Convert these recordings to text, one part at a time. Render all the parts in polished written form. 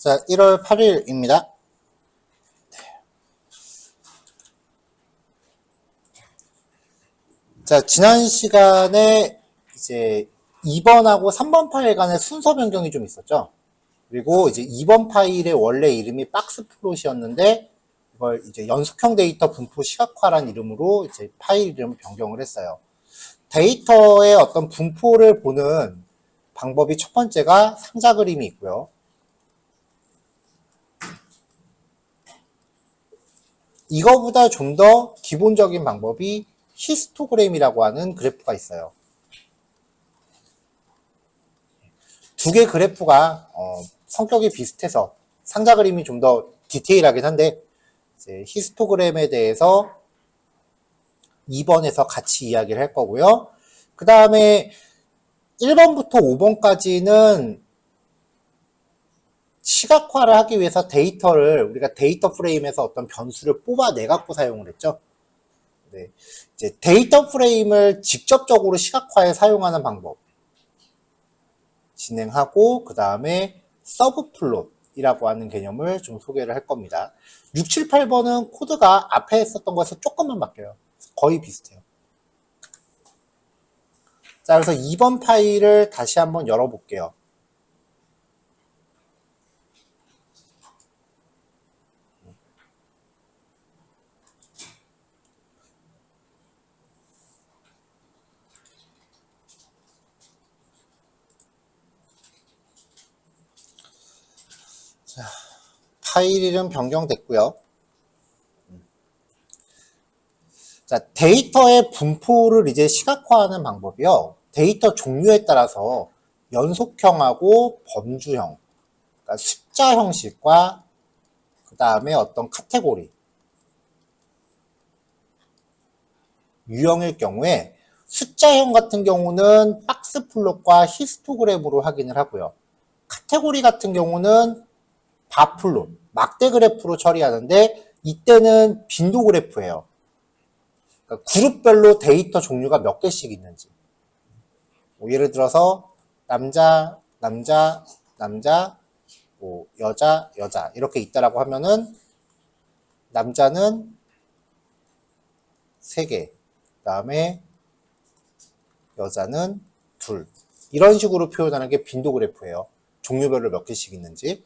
자, 1월 8일입니다. 자, 지난 시간에 이제 2번하고 3번 파일 간의 순서 변경이 좀 있었죠. 그리고 이제 2번 파일의 원래 이름이 박스 플롯이었는데 이걸 이제 연속형 데이터 분포 시각화란 이름으로 이제 파일 이름을 변경을 했어요. 데이터의 어떤 분포를 보는 방법이 첫 번째가 상자 그림이 있고요. 이거보다 좀 더 기본적인 방법이 히스토그램이라고 하는 그래프가 있어요. 두 개 그래프가 성격이 비슷해서 상자 그림이 좀 더 디테일하긴 한데 이제 히스토그램에 대해서 2번에서 같이 이야기를 할 거고요. 그 다음에 1번부터 5번까지는 시각화를 하기 위해서 데이터를 우리가 데이터 프레임에서 어떤 변수를 뽑아내 갖고 사용을 했죠. 네. 이제 데이터 프레임을 직접적으로 시각화에 사용하는 방법 진행하고 그 다음에 서브 플롯이라고 하는 개념을 좀 소개를 할 겁니다. 6, 7, 8번은 코드가 앞에 했었던 것에서 조금만 바뀌어요. 거의 비슷해요. 자, 그래서 2번 파일을 다시 한번 열어볼게요. 자, 파일 이름 변경됐고요. 자, 데이터의 분포를 이제 시각화하는 방법이요. 데이터 종류에 따라서 연속형하고 범주형, 그러니까 숫자 형식과 그 다음에 어떤 카테고리, 유형일 경우에 숫자형 같은 경우는 박스 플롯과 히스토그램으로 확인을 하고요. 카테고리 같은 경우는 바 플롯, 막대 그래프로 처리하는데 이때는 빈도 그래프예요. 그러니까 그룹별로 데이터 종류가 몇 개씩 있는지. 뭐 예를 들어서 남자, 남자, 남자, 뭐 여자, 여자 이렇게 있다라고 하면은 남자는 3개, 그 다음에 여자는 2. 이런 식으로 표현하는 게 빈도 그래프예요. 종류별로 몇 개씩 있는지.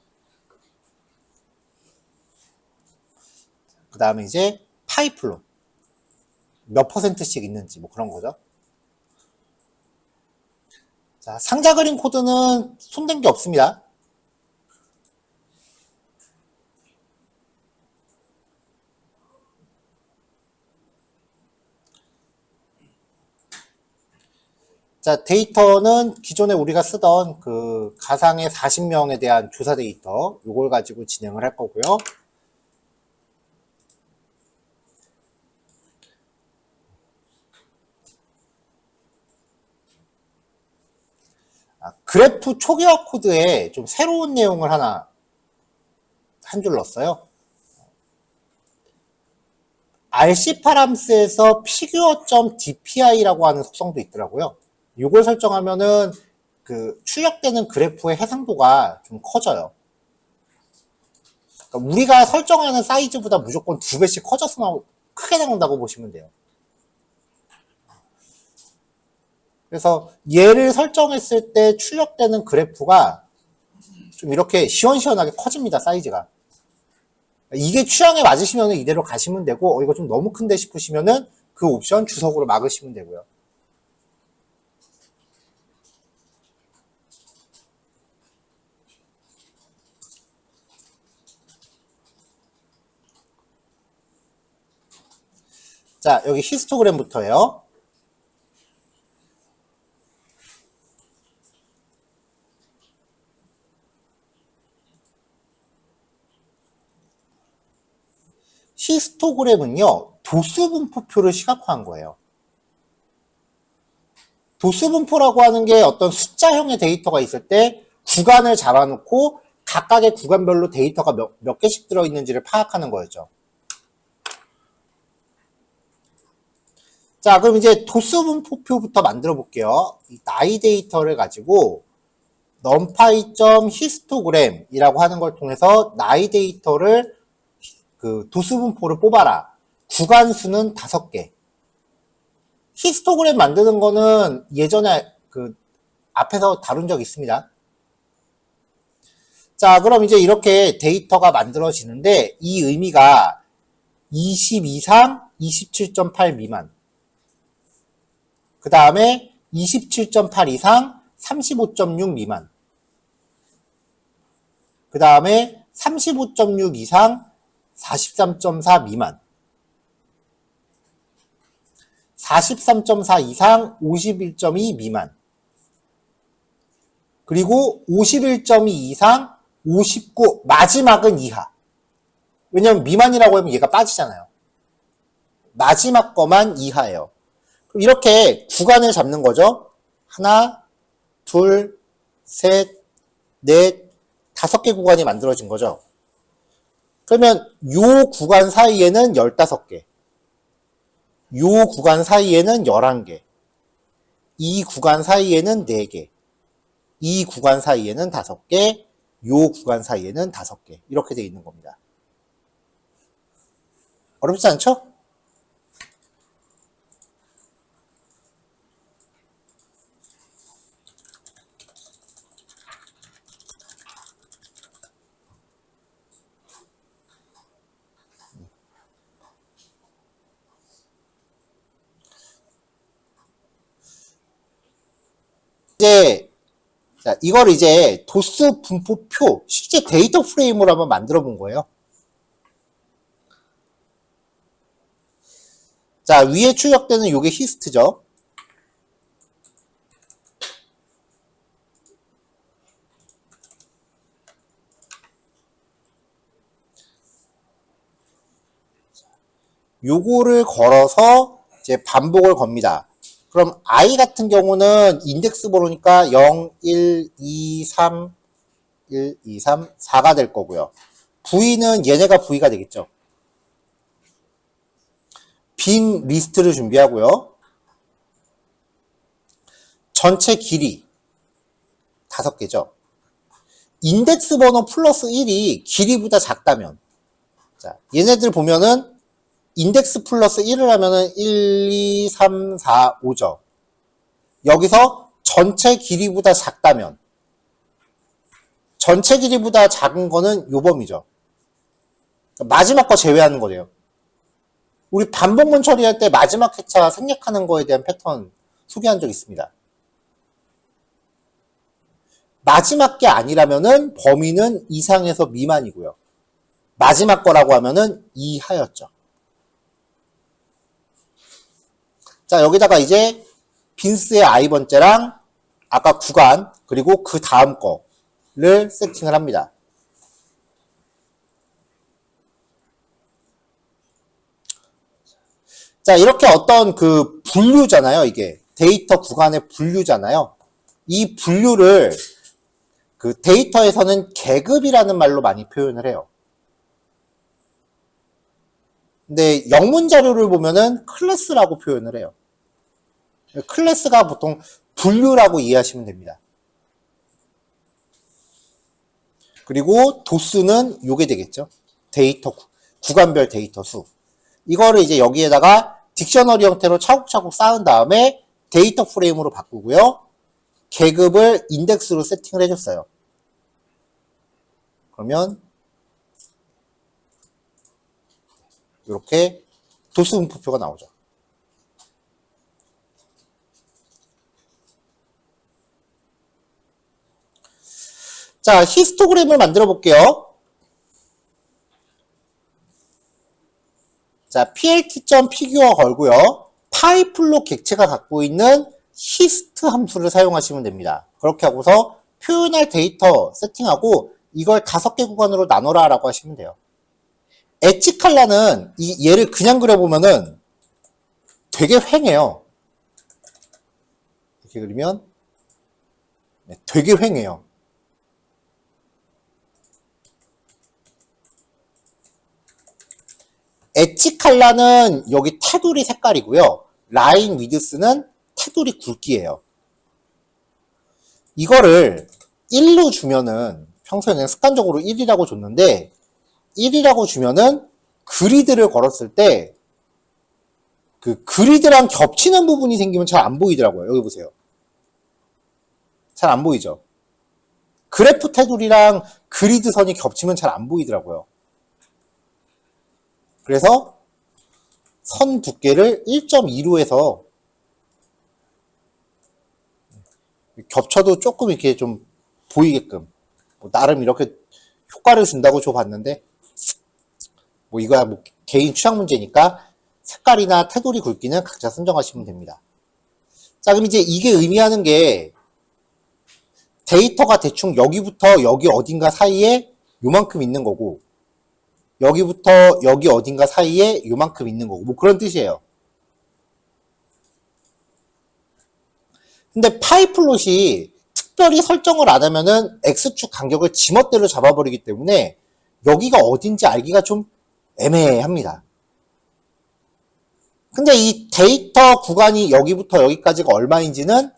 그 다음에 이제 파이 플롯. 몇 %씩 있는지 뭐 그런 거죠. 자, 상자 그림 코드는 손댄 게 없습니다. 자, 데이터는 기존에 우리가 쓰던 그 가상의 40명에 대한 조사 데이터, 이걸 가지고 진행을 할 거고요. 그래프 초기화 코드에 좀 새로운 내용을 하나 한 줄 넣었어요. RC 파람스에서 figure.dpi라고 하는 속성도 있더라고요. 이걸 설정하면은 그 출력되는 그래프의 해상도가 좀 커져요. 그러니까 우리가 설정하는 사이즈보다 무조건 2배씩 커져서 크게 나온다고 보시면 돼요. 그래서 얘를 설정했을 때 출력되는 그래프가 좀 이렇게 시원시원하게 커집니다, 사이즈가. 이게 취향에 맞으시면 이대로 가시면 되고, 이거 좀 너무 큰데 싶으시면은 그 옵션 주석으로 막으시면 되고요. 자, 여기 히스토그램부터예요. 히스토그램은요, 도수 분포표를 시각화한 거예요. 도수 분포라고 하는 게 어떤 숫자형의 데이터가 있을 때 구간을 잡아놓고 각각의 구간별로 데이터가 몇 개씩 들어있는지를 파악하는 거였죠. 자, 그럼 이제 도수 분포표부터 만들어 볼게요. 이 나이 데이터를 가지고 numpy.histogram이라고 하는 걸 통해서 나이 데이터를 그 도수분포를 뽑아라. 구간수는 5개. 히스토그램 만드는 거는 예전에 그 앞에서 다룬 적 있습니다. 자, 그럼 이제 이렇게 데이터가 만들어지는데 이 의미가 20 이상 27.8 미만, 그 다음에 27.8 이상 35.6 미만, 그 다음에 35.6 이상 43.4 미만, 43.4 이상 51.2 미만, 그리고 51.2 이상 59, 마지막은 이하. 왜냐면 미만이라고 하면 얘가 빠지잖아요. 마지막 거만 이하예요. 그럼 이렇게 구간을 잡는 거죠. 하나, 둘, 셋, 넷, 5개 구간이 만들어진 거죠. 그러면 요 구간 사이에는 15개, 요 구간 사이에는 11개, 이 구간 사이에는 4개, 이 구간 사이에는 5개, 요 구간 사이에는 5개. 이렇게 되어 있는 겁니다. 어렵지 않죠? 이제 자, 이걸 이제 도수 분포표, 실제 데이터 프레임으로 한번 만들어 본 거예요. 자, 위에 출력되는 요게 히스트죠. 요거를 걸어서 이제 반복을 겁니다. 그럼 I 같은 경우는 인덱스 번호니까 0, 1, 2, 3, 1, 2, 3, 4가 될 거고요. V는 얘네가 V가 되겠죠. 빈 리스트를 준비하고요. 전체 길이 5개죠. 인덱스 번호 플러스 1이 길이보다 작다면, 자, 얘네들 보면은 인덱스 플러스 1을 하면은 1, 2, 3, 4, 5죠. 여기서 전체 길이보다 작다면, 전체 길이보다 작은 거는 요 범위죠. 마지막 거 제외하는 거래요. 우리 반복문 처리할 때 마지막 회차 생략하는 거에 대한 패턴 소개한 적 있습니다. 마지막 게 아니라면은 범위는 이상에서 미만이고요. 마지막 거라고 하면은 이하였죠. 자, 여기다가 이제 빈스의 i번째랑 아까 구간 그리고 그 다음 거를 세팅을 합니다. 자, 이렇게 어떤 그 분류잖아요. 이게 데이터 구간의 분류잖아요. 이 분류를 그 데이터에서는 계급이라는 말로 많이 표현을 해요. 근데 영문 자료를 보면은 클래스라고 표현을 해요. 클래스가 보통 분류라고 이해하시면 됩니다. 그리고 도수는 요게 되겠죠. 데이터, 구간별 데이터 수. 이거를 이제 여기에다가 딕셔너리 형태로 차곡차곡 쌓은 다음에 데이터 프레임으로 바꾸고요. 계급을 인덱스로 세팅을 해줬어요. 그러면 이렇게 도수 분포표가 나오죠. 자, 히스토그램을 만들어 볼게요. 자, plt.figure 걸고요. 파이플로 객체가 갖고 있는 히스트 함수를 사용하시면 됩니다. 그렇게 하고서 표현할 데이터 세팅하고 이걸 5개 구간으로 나눠라 라고 하시면 돼요. 엣지 칼라는 이 얘를 그냥 그려보면은 되게 휑해요. 이렇게 그리면 되게 휑해요. 엣지 칼라는 여기 테두리 색깔이고요. 라인 위드스는 테두리 굵기예요. 이거를 1로 주면은 평소에는 습관적으로 1이라고 줬는데 1이라고 주면은 그리드를 걸었을 때 그 그리드랑 겹치는 부분이 생기면 잘 안 보이더라고요. 여기 보세요. 잘 안 보이죠? 그래프 테두리랑 그리드 선이 겹치면 잘 안 보이더라고요. 그래서 선 두께를 1.2로 해서 겹쳐도 조금 이렇게 좀 보이게끔 뭐 나름 이렇게 효과를 준다고 줘봤는데 뭐 이거야 뭐 개인 취향 문제니까 색깔이나 테두리 굵기는 각자 선정하시면 됩니다. 자, 그럼 이제 이게 의미하는 게 데이터가 대충 여기부터 여기 어딘가 사이에 요만큼 있는 거고 여기부터 여기 어딘가 사이에 요만큼 있는 거고 뭐 그런 뜻이에요. 근데 파이플롯이 특별히 설정을 안 하면은 X축 간격을 지멋대로 잡아버리기 때문에 여기가 어딘지 알기가 좀 애매합니다. 근데 이 데이터 구간이 여기부터 여기까지가 얼마인지는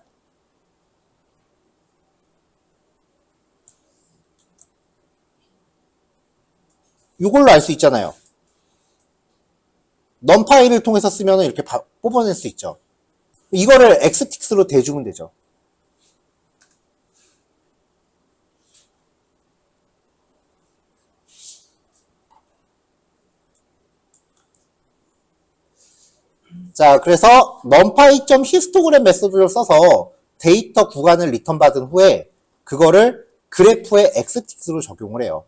이걸로 알 수 있잖아요. 넘파이를 통해서 쓰면 이렇게 뽑아낼 수 있죠. 이거를 x틱스로 대주면 되죠. 자, 그래서 numpy.histogram 메소드를 써서 데이터 구간을 리턴 받은 후에 그거를 그래프의 x틱스로 적용을 해요.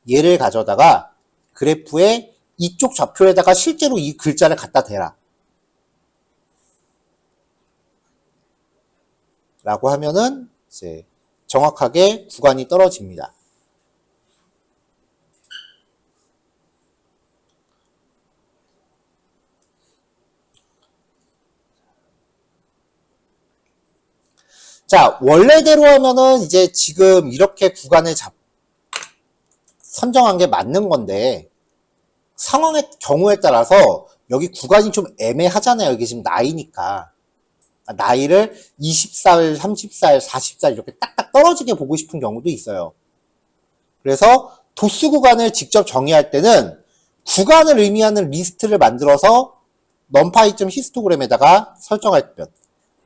얘를 가져다가 그래프의 이쪽 좌표에다가 실제로 이 글자를 갖다 대라. 라고 하면은 이제 정확하게 구간이 떨어집니다. 자, 원래대로 하면은 이제 지금 이렇게 구간을 선정한 게 맞는 건데 상황의 경우에 따라서 여기 구간이 좀 애매하잖아요. 이게 지금 나이니까. 나이를 20살, 30살, 40살 이렇게 딱딱 떨어지게 보고 싶은 경우도 있어요. 그래서 도수 구간을 직접 정의할 때는 구간을 의미하는 리스트를 만들어서 numpy.histogram에다가 설정할 때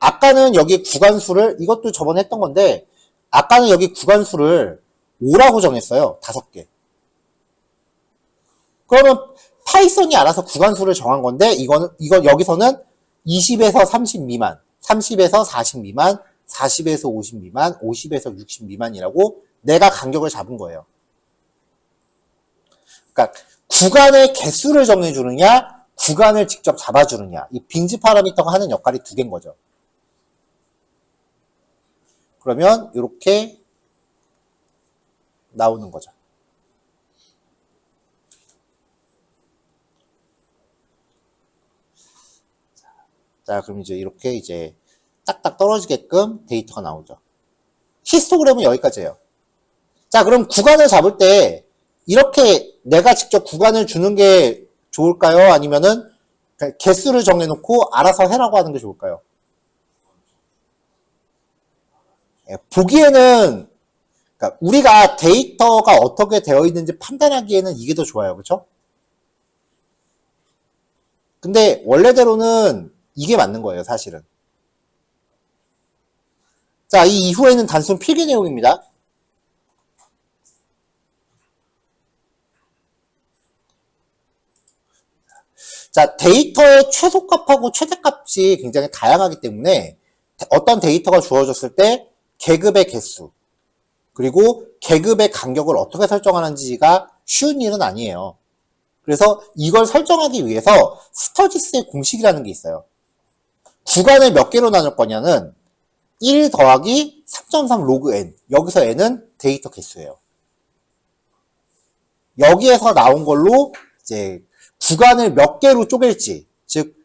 아까는 여기 구간수를 이것도 저번에 했던 건데 아까는 여기 구간수를 5라고 정했어요. 5개. 그러면 파이썬이 알아서 구간수를 정한 건데 이건 여기서는 20에서 30 미만, 30에서 40 미만, 40에서 50 미만, 50에서 60 미만이라고 내가 간격을 잡은 거예요. 그러니까 구간의 개수를 정해주느냐, 구간을 직접 잡아주느냐. 이 빈즈 파라미터가 하는 역할이 두 개인 거죠. 그러면 이렇게 나오는 거죠. 자, 그럼 이제 이렇게 이제 딱딱 떨어지게끔 데이터가 나오죠. 히스토그램은 여기까지예요. 자, 그럼 구간을 잡을 때 이렇게 내가 직접 구간을 주는 게 좋을까요? 아니면은 개수를 정해놓고 알아서 해라고 하는 게 좋을까요? 보기에는 그러니까 우리가 데이터가 어떻게 되어 있는지 판단하기에는 이게 더 좋아요. 그렇죠? 근데 원래대로는 이게 맞는 거예요, 사실은. 자, 이 이후에는 단순 필기 내용입니다. 자, 데이터의 최소값하고 최대값이 굉장히 다양하기 때문에 어떤 데이터가 주어졌을 때 계급의 개수 그리고 계급의 간격을 어떻게 설정하는지가 쉬운 일은 아니에요. 그래서 이걸 설정하기 위해서 스터디스의 공식이라는 게 있어요. 구간을 몇 개로 나눌 거냐는 1 더하기 3.3 로그 n. 여기서 n은 데이터 개수예요. 여기에서 나온 걸로 이제 구간을 몇 개로 쪼갤지, 즉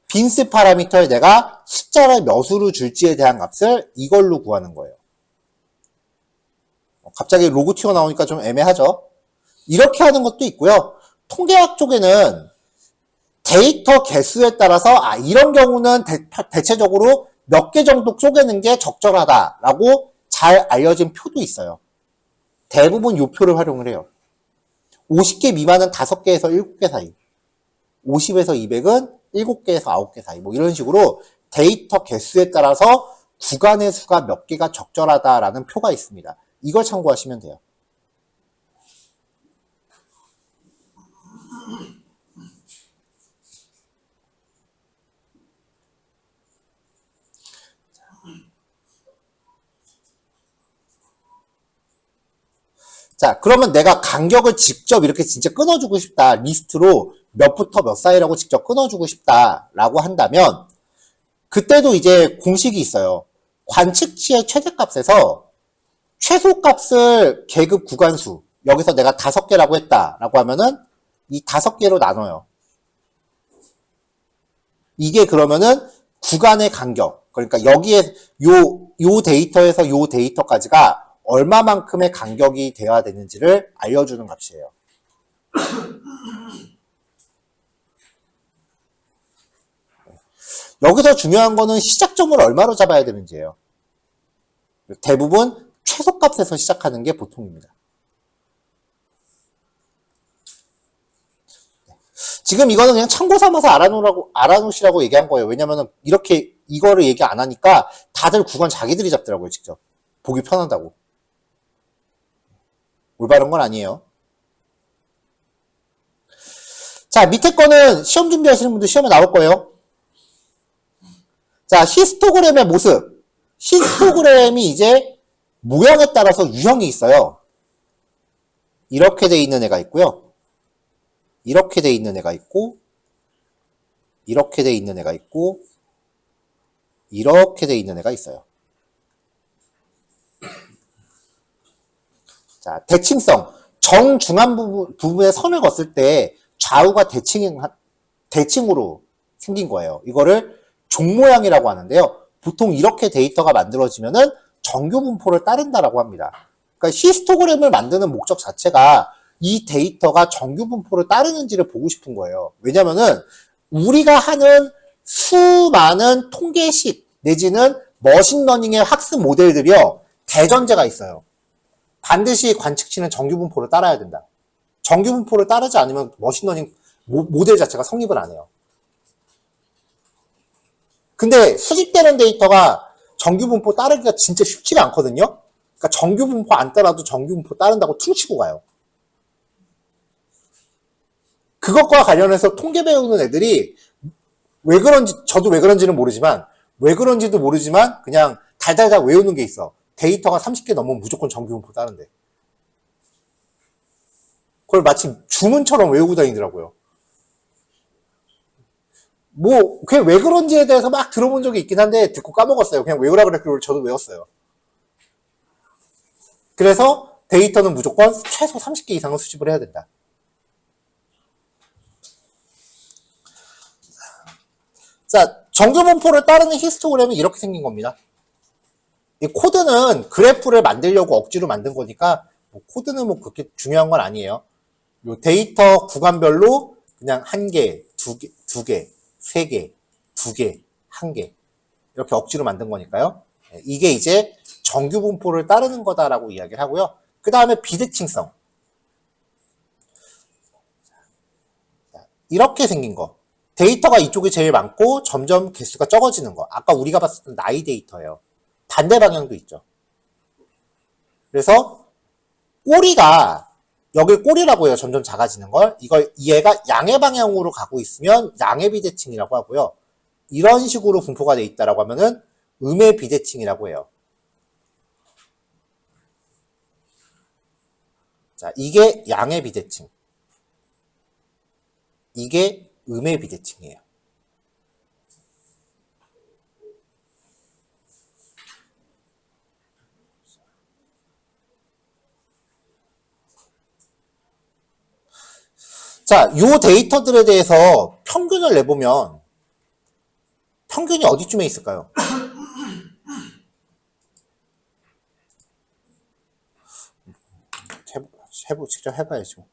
빈스 파라미터에 내가 숫자를 몇으로 줄지에 대한 값을 이걸로 구하는 거예요. 갑자기 로그 튀어나오니까 좀 애매하죠? 이렇게 하는 것도 있고요. 통계학 쪽에는 데이터 개수에 따라서 이런 경우는 대체적으로 몇 개 정도 쪼개는 게 적절하다라고 잘 알려진 표도 있어요. 대부분 이 표를 활용을 해요. 50개 미만은 5개에서 7개 사이, 50에서 200은 7개에서 9개 사이, 뭐 이런 식으로 데이터 개수에 따라서 구간의 수가 몇 개가 적절하다라는 표가 있습니다. 이걸 참고하시면 돼요. 자, 그러면 내가 간격을 직접 이렇게 진짜 끊어주고 싶다. 리스트로 몇부터 몇 사이라고 직접 끊어주고 싶다라고 한다면 그때도 이제 공식이 있어요. 관측치의 최대값에서 최소값을 계급 구간수, 여기서 내가 5개라고 했다라고 하면은 이 5개로 나눠요. 이게 그러면은 구간의 간격, 그러니까 여기에 요 데이터에서 요 데이터까지가 얼마만큼의 간격이 되어야 되는지를 알려주는 값이에요. 여기서 중요한 거는 시작점을 얼마로 잡아야 되는지예요. 대부분 최소값에서 시작하는 게 보통입니다. 지금 이거는 그냥 참고 삼아서 알아놓으시라고 얘기한 거예요. 왜냐면은 이렇게 이거를 얘기 안 하니까 다들 구간 자기들이 잡더라고요, 직접. 보기 편하다고. 올바른 건 아니에요. 자, 밑에 거는 시험 준비하시는 분들 시험에 나올 거예요. 자, 히스토그램의 모습. 히스토그램이 이제 모양에 따라서 유형이 있어요. 이렇게 돼 있는 애가 있고요. 이렇게 돼 있는 애가 있고, 이렇게 돼 있는 애가 있고, 이렇게 돼 있는 애가 있어요. 자, 대칭성. 정중앙 부분에 선을 걷을 때 좌우가 대칭으로 생긴 거예요. 이거를 종 모양이라고 하는데요. 보통 이렇게 데이터가 만들어지면은 정규 분포를 따른다라고 합니다. 그러니까 히스토그램을 만드는 목적 자체가 이 데이터가 정규 분포를 따르는지를 보고 싶은 거예요. 왜냐면은 우리가 하는 수많은 통계식 내지는 머신러닝의 학습 모델들이요. 대전제가 있어요. 반드시 관측치는 정규 분포를 따라야 된다. 정규 분포를 따르지 않으면 머신러닝 모델 자체가 성립을 안 해요. 근데 수집되는 데이터가 정규 분포 따르기가 진짜 쉽지가 않거든요. 그러니까 정규 분포 안 따라도 정규 분포 따른다고 퉁치고 가요. 그것과 관련해서 통계 배우는 애들이 왜 그런지, 저도 왜 그런지는 모르지만, 왜 그런지도 모르지만 그냥 달달달 외우는 게 있어. 데이터가 30개 넘으면 무조건 정규 분포 따른대. 그걸 마치 주문처럼 외우고 다니더라고요. 뭐, 그게 왜 그런지에 대해서 막 들어본 적이 있긴 한데, 듣고 까먹었어요. 그냥 외우라 그랬길래 저도 외웠어요. 그래서 데이터는 무조건 최소 30개 이상은 수집을 해야 된다. 자, 정규 분포를 따르는 히스토그램은 이렇게 생긴 겁니다. 이 코드는 그래프를 만들려고 억지로 만든 거니까, 뭐 코드는 뭐 그렇게 중요한 건 아니에요. 요 데이터 구간별로 그냥 1개, 2개, 2개, 3개, 2개, 1개. 이렇게 억지로 만든 거니까요. 이게 이제 정규 분포를 따르는 거다라고 이야기를 하고요. 그 다음에 비대칭성. 이렇게 생긴 거. 데이터가 이쪽이 제일 많고 점점 개수가 적어지는 거. 아까 우리가 봤었던 나이 데이터예요. 반대 방향도 있죠. 그래서 꼬리가 여길 꼬리라고 해요. 점점 작아지는 걸. 얘가 양의 방향으로 가고 있으면 양의 비대칭이라고 하고요. 이런 식으로 분포가 돼 있다라고 하면은 음의 비대칭이라고 해요. 자, 이게 양의 비대칭. 이게 음의 비대칭이에요. 자, 요 데이터들에 대해서 평균을 내보면 평균이 어디쯤에 있을까요? 직접 해봐야죠.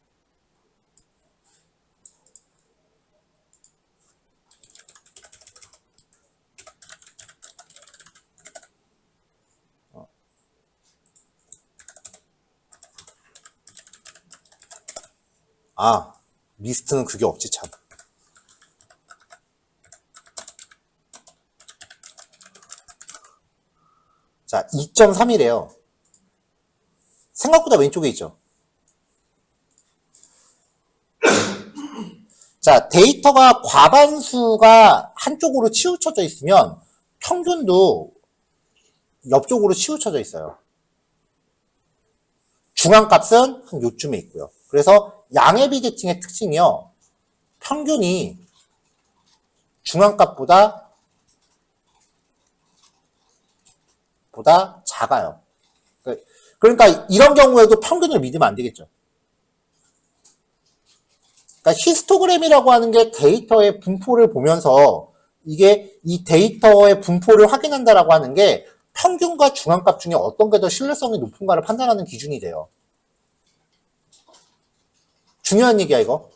아, 리스트는 그게 없지, 참. 자, 2.3이래요. 생각보다 왼쪽에 있죠. 자, 데이터가 과반수가 한쪽으로 치우쳐져 있으면 평균도 옆쪽으로 치우쳐져 있어요. 중앙값은 한 요쯤에 있고요. 그래서 양의 비대칭의 특징이요. 평균이 중앙값보다 작아요. 그러니까 이런 경우에도 평균을 믿으면 안 되겠죠. 그러니까 히스토그램이라고 하는 게 데이터의 분포를 보면서 이게 이 데이터의 분포를 확인한다라고 하는 게 평균과 중앙값 중에 어떤 게 더 신뢰성이 높은가를 판단하는 기준이 돼요. 중요한 얘기야, 이거.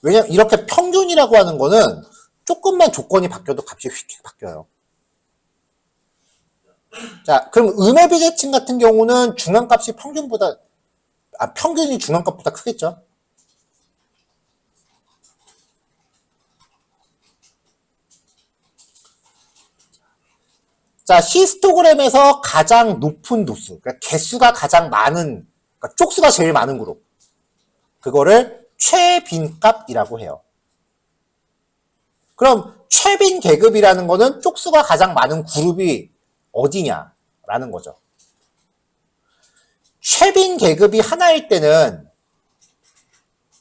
왜냐면 이렇게 평균이라고 하는 거는 조금만 조건이 바뀌어도 값이 휙 바뀌어요. 자, 그럼 음의 비대칭 같은 경우는 중앙값이 평균이 중앙값보다 크겠죠? 자, 히스토그램에서 가장 높은 도수, 그러니까 개수가 가장 많은, 그러니까 쪽수가 제일 많은 그룹. 그거를 최빈값이라고 해요. 그럼 최빈 계급이라는 거는 쪽수가 가장 많은 그룹이 어디냐라는 거죠. 최빈 계급이 하나일 때는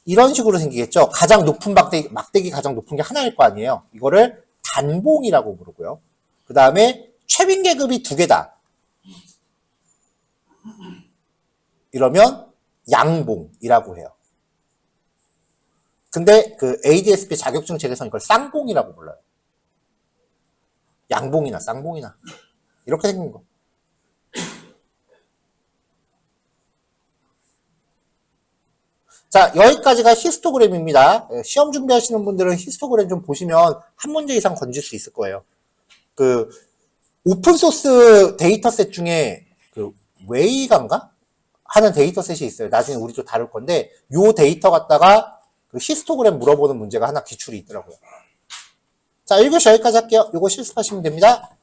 이런 식으로 생기겠죠. 가장 높은 막대기 가장 높은 게 하나일 거 아니에요. 이거를 단봉이라고 부르고요. 그 다음에 최빈 계급이 두 개다. 이러면 양봉이라고 해요. 근데 그 ADSP 자격증 책에서는 이걸 쌍봉이라고 불러요. 양봉이나 쌍봉이나 이렇게 생긴 거. 자, 여기까지가 히스토그램입니다. 시험 준비하시는 분들은 히스토그램 좀 보시면 한 문제 이상 건질 수 있을 거예요. 그 오픈소스 데이터셋 중에 그 웨이간가 하는 데이터셋이 있어요. 나중에 우리 좀 다룰 건데 요 데이터 갖다가 그 히스토그램 물어보는 문제가 하나 기출이 있더라고요. 자, 1교시 여기까지 할게요. 요거 실습하시면 됩니다.